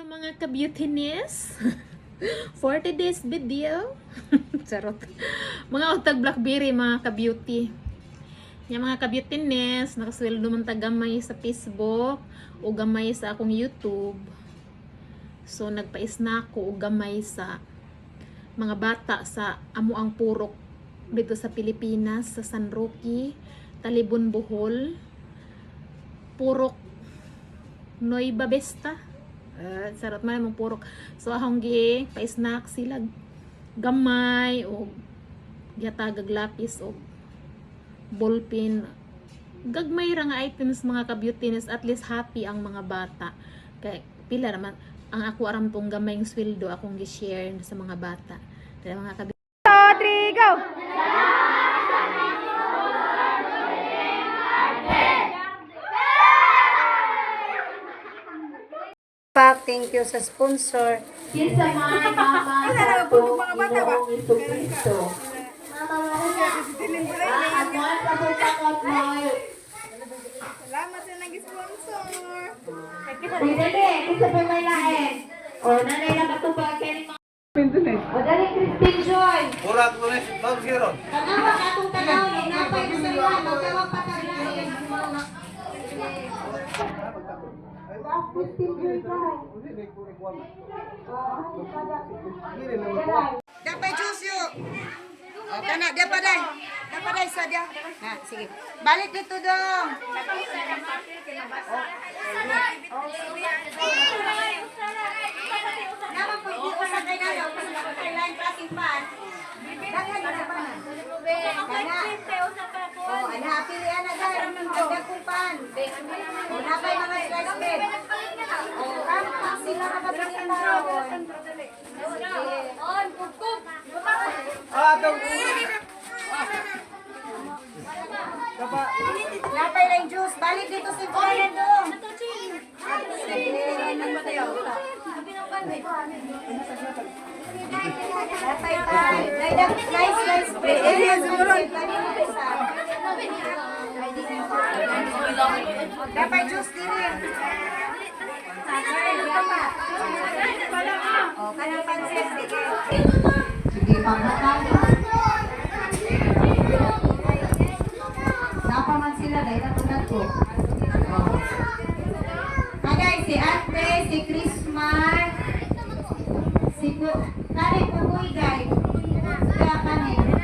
mga ka-beautiness. 40 days video. Charot. Mga utag Blackberry, mga ka-beauty. Yung mga ka-beautiness, nakasweldo man tagamay sa Facebook o gamay sa akong YouTube. So, nagpais na ako o gamay sa mga bata sa Amuang Purok dito sa Pilipinas, sa San Roque, Talibon, Bohol, Purok Nueva Vista. Sarap man mong purok. So ahong gi pa-snack sila gamay o yatagag lapis o ballpen. Gagmay ra nga items mga ka-beautiness, at least happy ang mga bata. Kay pila naman ang ako aram tong gamayng sweldo akong gi-share sa mga bata. Kaya mga ka-beauty. 3 go. Thank you sa sponsor. Kinsa man mama sa po Ginoong Jesucristo. Amoy pasupakot mo. Salamat sa nag-sponsor. Dili, kinsa pa may lain. O nanay na katupag kay ni O dali Christine Joy. Urat mo na, bang zero. Tanawa atong tanaw ni napay na sa iya magtawag pataglain. Christine Joy ka. Dapat juice yuk. Oh, kana dapat dai. Dapat dai saja. Nah, sige. Balik dito dong. Nama po di usan kay na daw kasi kay line plastic pan. Daghan na ba na? Kana. Oh, ana pilihan na dai. Ada kupan. Oh, napay mga slice bread. Oh, kam sila na ba Napay lang juice. Balik dito si Kuya dong. Napay pa. Slice bread. Napay juice din eh. Oh, kanang pansit. Sige, pagkakal. Napa man sila dahil natulad ko. Kagay si Ate, si Christmas, si Kari Pugoy guys. Kaya kanin.